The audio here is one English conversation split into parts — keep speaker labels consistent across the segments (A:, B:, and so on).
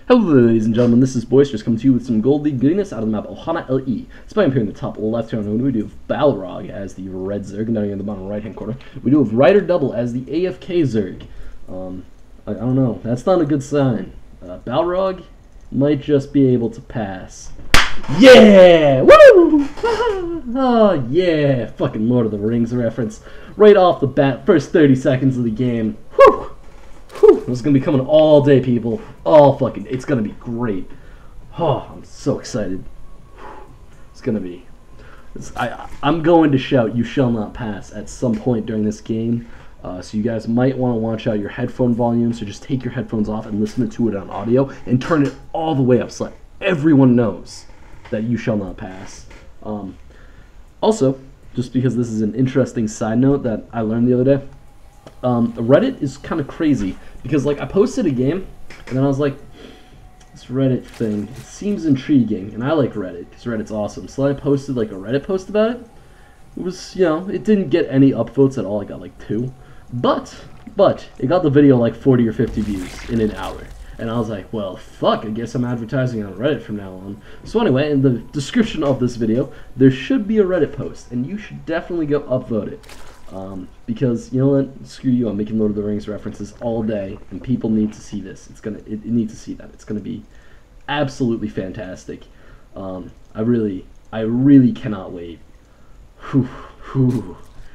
A: Hello ladies and gentlemen, this is Boisterous coming to you with some goldie goodiness out of the map Ohana LE. Despite appearing in the top left hand corner, we do have Balrog as the red Zerg, and down here in the bottom right hand corner, we do have Riderdouble as the AFK Zerg. I don't know, that's not a good sign. Balrog might just be able to pass. Yeah! Woo! Oh yeah! Fucking Lord of the Rings reference. Right off the bat, first 30 seconds of the game. Whew! This is going to be coming all day, people. It's going to be great. Oh, I'm so excited. It's going to be... I'm going to shout, "You shall not pass," at some point during this game. So you guys might want to watch out your headphone volume. So just take your headphones off and listen to it on audio. And turn it all the way up so that everyone knows that you shall not pass. Also, just because this is an interesting side note that I learned the other day, Reddit is kind of crazy because, like, I posted a game and then I was like, this Reddit thing, it seems intriguing, and I like Reddit because Reddit's awesome. So I posted like a Reddit post about it. It was, you know, it didn't get any upvotes at all. I got like 2, but it got the video like 40 or 50 views in an hour. And I was like, well, fuck, I guess I'm advertising on Reddit from now on. So anyway, in the description of this video, there should be a Reddit post, and you should definitely go upvote it. Because, you know what, screw you, I'm making Lord of the Rings references all day, and people need to see this. It needs to see that. It's gonna be absolutely fantastic. I really cannot wait. It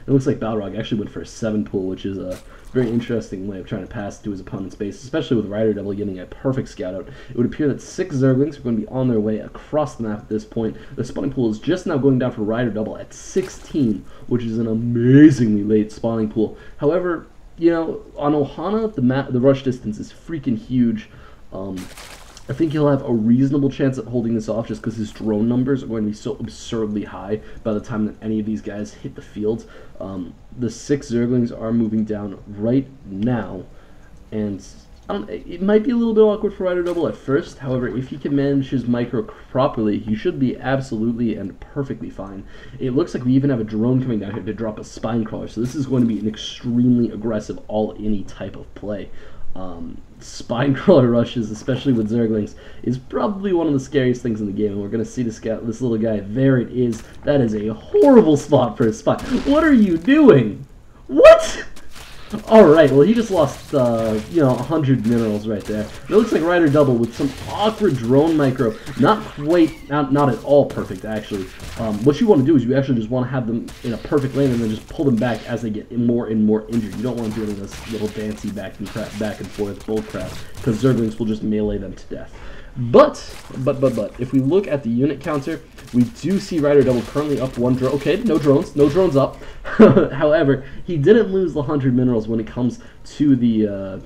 A: looks like Balrog actually went for a 7 pull, which is a very interesting way of trying to pass to his opponent's base, especially with Riderdouble getting a perfect scout out. It would appear that 6 Zerglings are going to be on their way across the map at this point. The spawning pool is just now going down for Riderdouble at 16, which is an amazingly late spawning pool. However, you know, on Ohana, the rush distance is freaking huge. I think he'll have a reasonable chance at holding this off just because his drone numbers are going to be so absurdly high by the time that any of these guys hit the field. The 6 Zerglings are moving down right now, and it might be a little bit awkward for Riderdouble at first. However, if he can manage his micro properly, he should be absolutely and perfectly fine. It looks like we even have a drone coming down here to drop a spine crawler, so this is going to be an extremely aggressive all-any type of play. Spine crawler rushes, especially with Zerglings, is probably one of the scariest things in the game, and we're going to see this little guy. There it is. That is a horrible spot for a spine. What are you doing? What? Alright, well, he just lost, 100 minerals right there. It looks like Riderdouble with some awkward drone micro. Not at all perfect, actually. What you want to do is you actually just want to have them in a perfect lane and then just pull them back as they get more and more injured. You don't want to do any of this little fancy back and forth bull crap, because Zerglings will just melee them to death. But, if we look at the unit counter, we do see Riderdouble currently up 1 drone. Okay, no drones up. However, he didn't lose the 100 minerals when it comes to the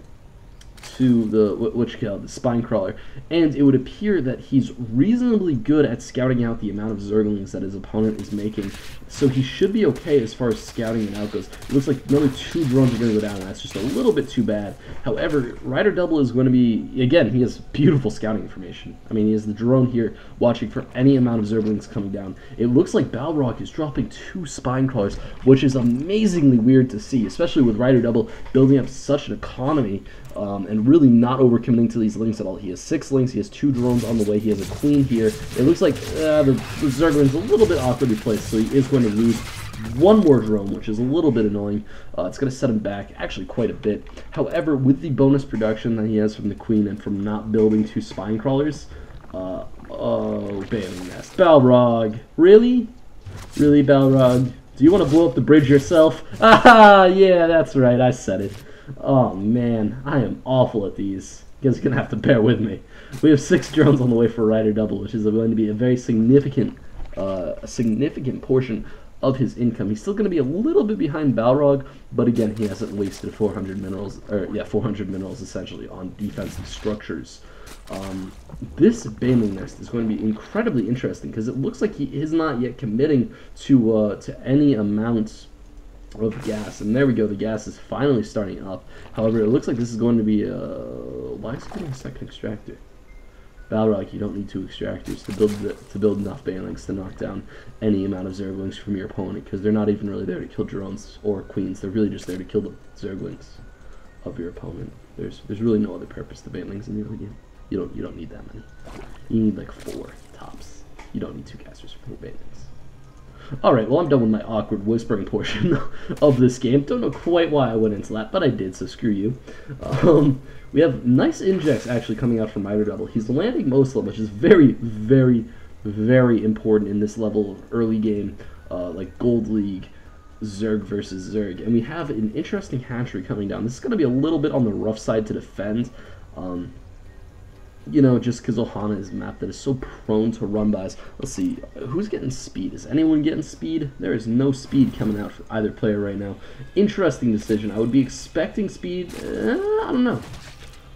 A: the spine crawler, and it would appear that he's reasonably good at scouting out the amount of Zerglings that his opponent is making, so he should be okay as far as scouting it out goes. It looks like another 2 drones are going to go down, and that's just a little bit too bad. However, Riderdouble is going to be, again, he has beautiful scouting information. I mean, he has the drone here watching for any amount of Zerglings coming down. It looks like Balrog is dropping 2 spine crawlers, which is amazingly weird to see, especially with Riderdouble building up such an economy, and really not overcommitting to these links at all. He has 6 links, he has 2 drones on the way, he has a queen here. It looks like the Zergling's a little bit awkwardly placed, so he is going to lose 1 more drone, which is a little bit annoying. It's going to set him back actually quite a bit. However, with the bonus production that he has from the queen and from not building 2 spine crawlers, oh, bailing nest. Balrog, really? Really, Balrog? Do you want to blow up the bridge yourself? Ah, yeah, that's right, I said it. Oh man, I am awful at these. You guys are going to have to bear with me. We have 6 drones on the way for Riderdouble, which is going to be a very significant portion of his income. He's still going to be a little bit behind Balrog, but again, he hasn't wasted 400 minerals, 400 minerals essentially on defensive structures. This Baneling Nest is going to be incredibly interesting because it looks like he is not yet committing to any amount of gas, and there we go, the gas is finally starting up. However, it looks like this is going to be why is it getting a second extractor? Balrog, you don't need 2 extractors to build enough banelings to knock down any amount of Zerglings from your opponent, because they're not even really there to kill drones or queens. They're really just there to kill the Zerglings of your opponent. There's really no other purpose to banelings in the early game. You don't need that many. You need like 4 tops. You don't need 2 casters for 4 banelings. Alright, well I'm done with my awkward whispering portion of this game. Don't know quite why I went into that, but I did, so screw you. We have nice injects actually coming out from Riderdouble. He's landing most of them, which is very, very, very important in this level of early game, like Gold League, Zerg versus Zerg. And we have an interesting hatchery coming down. This is going to be a little bit on the rough side to defend. You know, just because Ohana is a map that is so prone to run-bys. Let's see, who's getting speed? Is anyone getting speed? There is no speed coming out for either player right now. Interesting decision. I would be expecting speed. I don't know.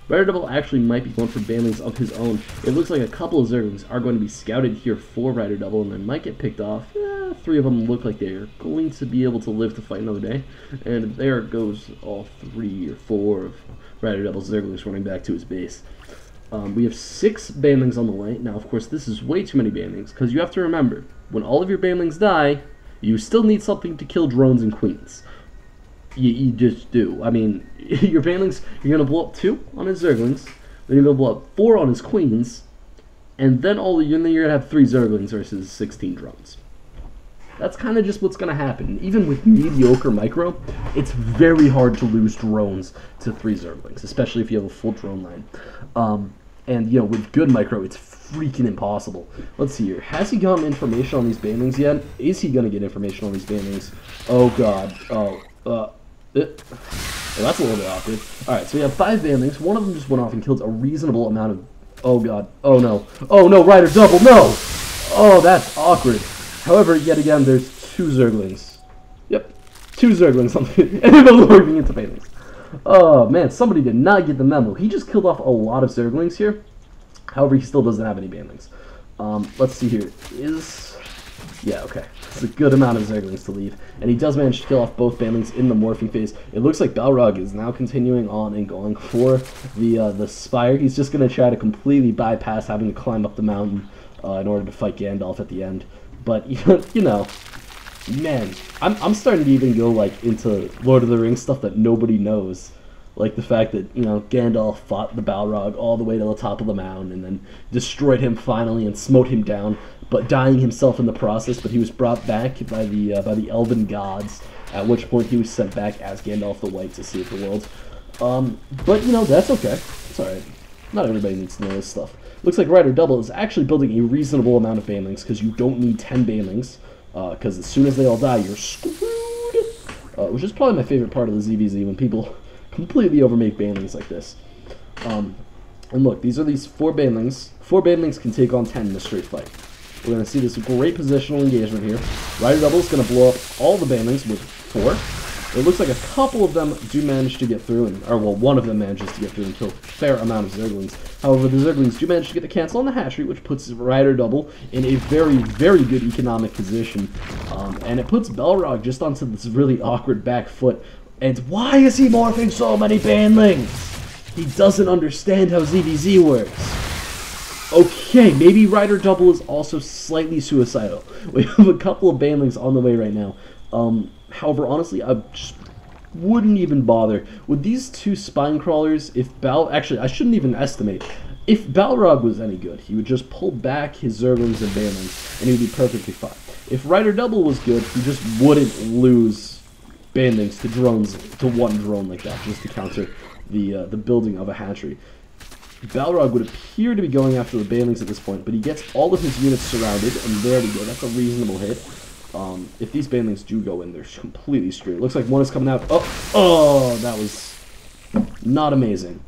A: Riderdouble actually might be going for banelings of his own. It looks like a couple of Zerglings are going to be scouted here for Riderdouble, and they might get picked off. 3 of them look like they are going to be able to live to fight another day. And there goes all 3 or 4 of Riderdouble's Zerglings running back to his base. We have 6 banelings on the way. Now, of course, this is way too many banelings, because you have to remember, when all of your banelings die, you still need something to kill drones and queens. You just do. I mean, your banelings, you're going to blow up 2 on his Zerglings, then you're going to blow up 4 on his queens, and then you're going to have 3 Zerglings versus 16 drones. That's kind of just what's going to happen. Even with mediocre micro, it's very hard to lose drones to 3 Zerglings, especially if you have a full drone line. And, you know, with good micro, it's freaking impossible. Let's see here. Has he gotten information on these banelings yet? Is he going to get information on these banelings? Oh, God. Oh, well, that's a little bit awkward. Alright, so we have 5 banelings. One of them just went off and killed a reasonable amount of... Oh, God. Oh, no. Oh, no, Riderdouble, no! Oh, that's awkward. However, yet again, there's 2 Zerglings. Yep, 2 Zerglings on the... and they're both working into banelings. Oh, man, somebody did not get the memo. He just killed off a lot of Zerglings here. However, he still doesn't have any banelings. Let's see here. Yeah, okay. It's a good amount of Zerglings to leave. And he does manage to kill off both banelings in the morphing phase. It looks like Balrog is now continuing on and going for the Spire. He's just going to try to completely bypass having to climb up the mountain in order to fight Gandalf at the end. But, you know, man, I'm starting to even go, like, into Lord of the Rings stuff that nobody knows. Like the fact that, you know, Gandalf fought the Balrog all the way to the top of the mountain and then destroyed him finally and smote him down, but dying himself in the process. But he was brought back by the elven gods, at which point he was sent back as Gandalf the White to save the world. But, you know, that's okay. It's alright. Not everybody needs to know this stuff. Looks like Riderdouble is actually building a reasonable amount of banelings, because you don't need 10 banelings, because as soon as they all die, you're screwed. Which is probably my favorite part of the ZVZ, when people completely overmake banelings like this. And look, these are these 4 banelings. 4 banelings can take on 10 in a straight fight. We're going to see this great positional engagement here. Riderdouble is going to blow up all the banelings with 4. It looks like a couple of them do manage to get through, or well, one of them manages to get through and kill a fair amount of Zerglings. However, the Zerglings do manage to get the cancel on the hatchery, which puts Riderdouble in a very, very good economic position. And it puts Balrog just onto this really awkward back foot. And why is he morphing so many banelings? He doesn't understand how ZVZ works. Okay, maybe Riderdouble is also slightly suicidal. We have a couple of banelings on the way right now. However, honestly, I just wouldn't even bother. With these 2 spine crawlers, actually, I shouldn't even estimate. If Balrog was any good, he would just pull back his Zerglings and banelings, and he would be perfectly fine. If Riderdouble was good, he just wouldn't lose banelings to drones, to 1 drone like that, just to counter the building of a hatchery. Balrog would appear to be going after the banelings at this point, but he gets all of his units surrounded, and there we go. That's a reasonable hit. If these banelings do go in, they're completely screwed. Looks like one is coming out. Oh, that was not amazing.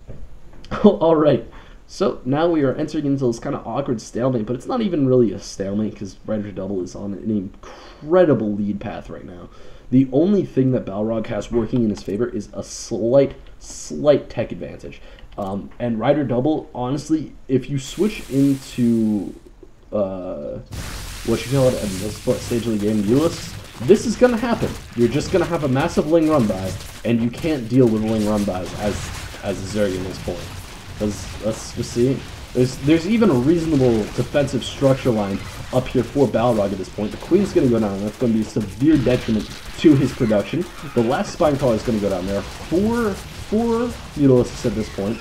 A: Alright, so now we are entering into this kind of awkward stalemate, but it's not even really a stalemate because Riderdouble is on an incredible lead path right now. The only thing that Balrog has working in his favor is a slight tech advantage. And Riderdouble, honestly, if you switch into what you call it, at this stage of the game, Ulysses, this is going to happen. You're just going to have a massive Ling run-by, and you can't deal with Ling run-bys as a Zerg in this point. Let's just see. There's even a reasonable defensive structure line up here for Balrog at this point. The Queen's going to go down, and that's going to be a severe detriment to his production. The last Spine Crawler is going to go down. There are four Ulysses at this point.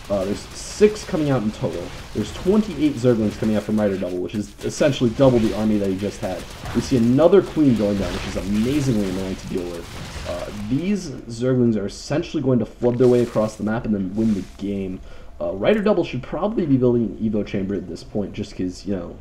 A: There's 6 coming out in total. There's 28 Zerglings coming out from Riderdouble, which is essentially double the army that he just had. We see another Queen going down, which is amazingly annoying to deal with. These Zerglings are essentially going to flood their way across the map and then win the game. Riderdouble should probably be building an Evo Chamber at this point, just because, you know,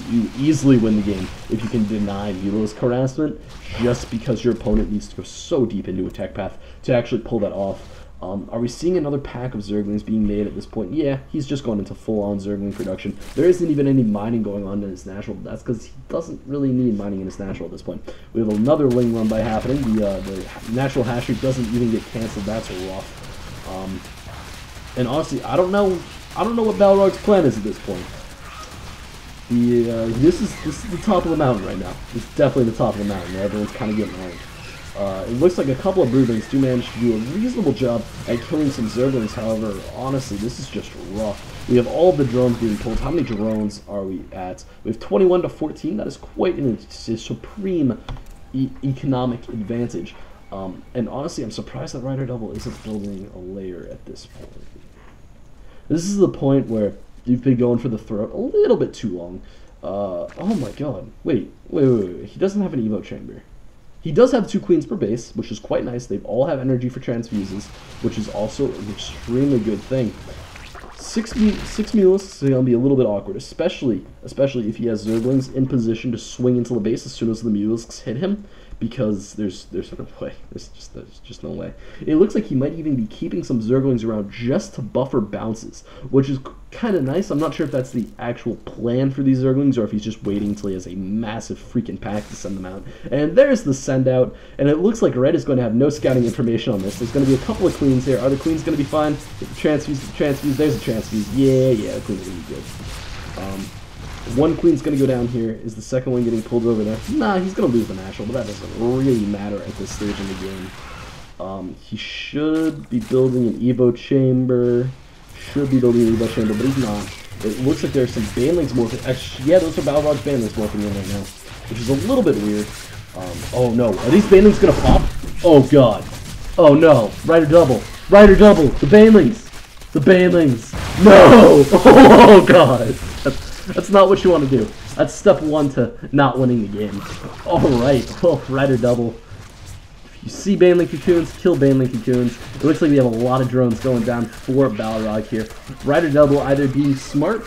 A: you easily win the game if you can deny Mutalisk harassment, just because your opponent needs to go so deep into a tech path to actually pull that off. Are we seeing another pack of Zerglings being made at this point? Yeah, he's just going into full-on Zergling production. There isn't even any mining going on in his natural. That's because he doesn't really need mining in his natural at this point. We have another Ling run by happening. The natural hash rate doesn't even get canceled. That's rough. And honestly, I don't know what Balrog's plan is at this point. This is the top of the mountain right now. It's definitely the top of the mountain. Everyone's kind of getting ranked. It looks like a couple of Broodlings do manage to do a reasonable job at killing some Zerglings. However, honestly, this is just rough. We have all of the drones being pulled. How many drones are we at? We have 21 to 14. That is quite a supreme economic advantage. And honestly, I'm surprised that Riderdouble isn't building a layer at this point. This is the point where you've been going for the throat a little bit too long. Oh my god. Wait. He doesn't have an Evo Chamber. He does have 2 Queens per base, which is quite nice. They all have energy for transfuses, which is also an extremely good thing. 6 Mutalisks are going to be a little bit awkward, especially if he has Zerglings in position to swing into the base as soon as the Mutalisks hit him, because there's no way. There's just no way. It looks like he might even be keeping some Zerglings around just to buffer bounces, which is kind of nice. I'm not sure if that's the actual plan for these Zerglings or if he's just waiting until he has a massive freaking pack to send them out. And there's the send out, and it looks like Red is going to have no scouting information on this. There's going to be a couple of Queens here. Are the Queens going to be fine? Transfuse, there's a transfuse. Yeah, the Queens are going to be good. One Queen's going to go down here. Is the second one getting pulled over there? Nah, he's going to lose the natural, but that doesn't really matter at this stage in the game. He should be building an Evo Chamber. Should be building an Evo Chamber, but he's not. It looks like there's some Banelings morphing. Actually, yeah, those are Balrog's Banelings morphing in right now, which is a little bit weird. Oh no, are these Banelings going to pop? Oh god. Oh no, Riderdouble, the Banelings! The Banelings! No! Oh god! That's not what you want to do. That's step 1 to not winning the game. Alright, well, Riderdouble. If you see Baneling Cocoons, kill Baneling Cocoons. It looks like we have a lot of drones going down for Balrog here. Riderdouble either being smart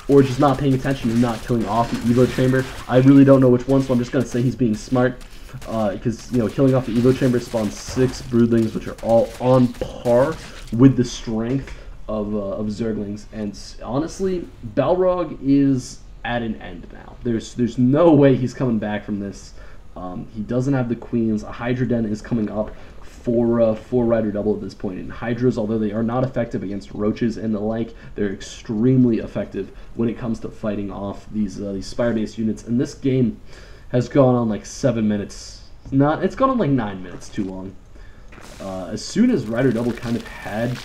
A: or just not paying attention and not killing off the Evo Chamber. I really don't know which one, so I'm just going to say he's being smart. Because, you know, killing off the Evo Chamber spawns 6 Broodlings, which are all on par with the strength of Zerglings, and honestly, Balrog is at an end now. There's no way he's coming back from this. He doesn't have the Queens. A Hydra Den is coming up for Riderdouble at this point. And Hydras, although they are not effective against roaches and the like, they're extremely effective when it comes to fighting off these spire-based units. And this game has gone on like 7 minutes. It's gone on like 9 minutes too long. As soon as Riderdouble kind of had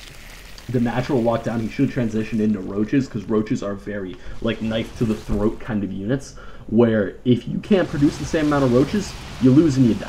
A: the natural lockdown, he should transition into roaches, because roaches are very like knife to the throat kind of units, where if you can't produce the same amount of roaches, you lose and you die.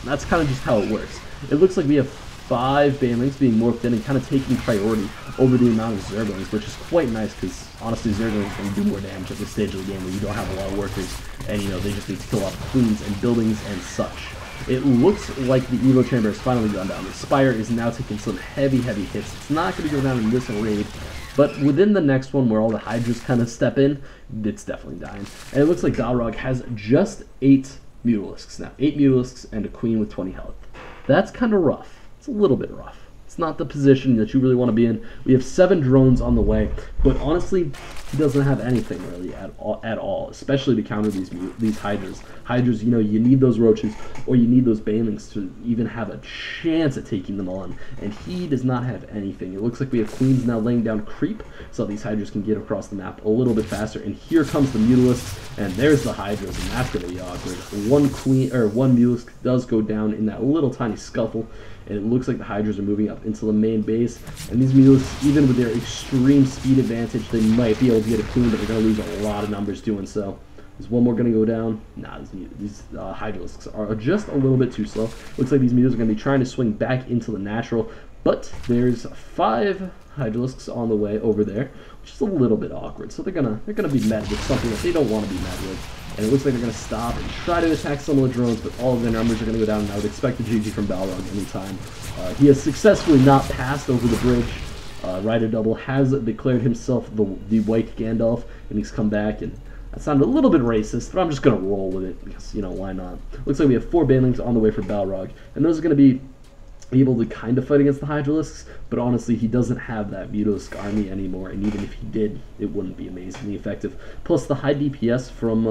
A: And that's kind of just how it works. It looks like we have 5 Banelings being morphed in and kind of taking priority over the amount of Zerglings, which is quite nice, because honestly Zerglings can do more damage at this stage of the game where you don't have a lot of workers, and you know, they just need to kill off Queens and buildings and such. It looks like the Evo Chamber has finally gone down. The Spire is now taking some heavy hits. It's not going to go down in this raid, but within the next one where all the Hydras kind of step in, it's definitely dying. And it looks like Balrog has just 8 Mutalisks now. 8 Mutalisks and a Queen with 20 health. That's kind of rough. It's a little bit rough. It's not the position that you really want to be in. We have 7 drones on the way, but honestly, he doesn't have anything really at all, especially to counter these Hydras. Hydras, you know, you need those roaches, or you need those Banelings to even have a chance at taking them on, and he does not have anything. It looks like we have Queens now laying down creep, so these Hydras can get across the map a little bit faster, and here comes the Mutalisks, and there's the Hydras, and that's going to be awkward. One Mutalisk does go down in that little tiny scuffle, and it looks like the Hydras are moving up into the main base, and these Mutalisks, even with their extreme speed advantage, they might be able to get a Queen, but they're going to lose a lot of numbers doing so. Is one more going to go down? Nah, these Hydralisks are just a little bit too slow. Looks like these Mutalisks are going to be trying to swing back into the natural, But there's 5 Hydralisks on the way over there, which is a little bit awkward. So they're gonna be met with something that they don't want to be met with. And it looks like they're going to stop and try to attack some of the drones, but all of their numbers are going to go down, and I would expect a GG from Balrog anytime. He has successfully not passed over the bridge. Riderdouble has declared himself the white Gandalf, and he's come back, and that sounded a little bit racist, but I'm just going to roll with it, because, you know, why not? Looks like we have 4 banelings on the way for Balrog, and those are going to be able to kind of fight against the Hydralisks, but honestly, he doesn't have that Mutalisk army anymore, and even if he did, it wouldn't be amazingly effective. Plus, the high DPS from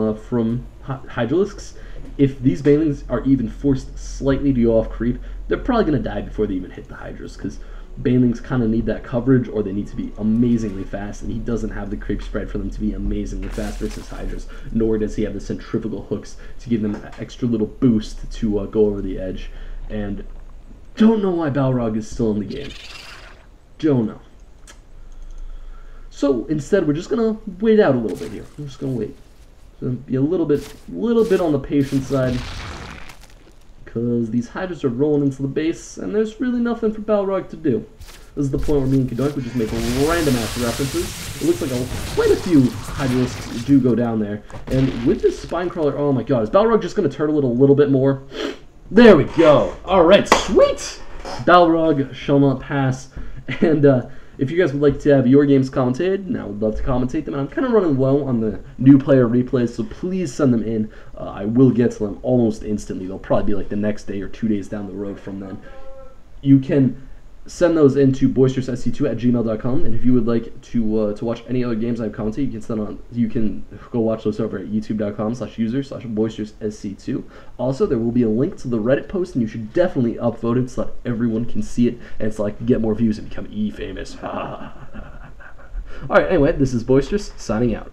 A: Hydralisks, if these banelings are even forced slightly to go off creep, they're probably going to die before they even hit the Hydras, because banelings kind of need that coverage, or they need to be amazingly fast, and he doesn't have the creep spread for them to be amazingly fast versus Hydras, nor does he have the centrifugal hooks to give them an extra little boost to go over the edge, and don't know why Balrog is still in the game. Don't know. So instead, we're just gonna wait out a little bit here. We're just gonna wait. It's gonna be a little bit on the patient side, because these Hydras are rolling into the base, and there's really nothing for Balrog to do. This is the point where me and Goodiness would just make random ass references. It looks like quite a few Hydralisks do go down there, and with this spine crawler, oh my god, is Balrog just gonna turtle it a little bit more? There we go. Alright, sweet! Balrog shall not pass. And if you guys would like to have your games commentated, and I would love to commentate them, and I'm kind of running low on the new player replays, so please send them in. I will get to them almost instantly. They'll probably be like the next day or 2 days down the road from then. You can send those into boisteroussc2@gmail.com, and if you would like to watch any other games I've commented, you can go watch those over at youtube.com/user/boisteroussc2. Also, there will be a link to the Reddit post, and you should definitely upvote it so that everyone can see it, and so I can get more views and become E-famous. Alright, anyway, this is Boisterous, signing out.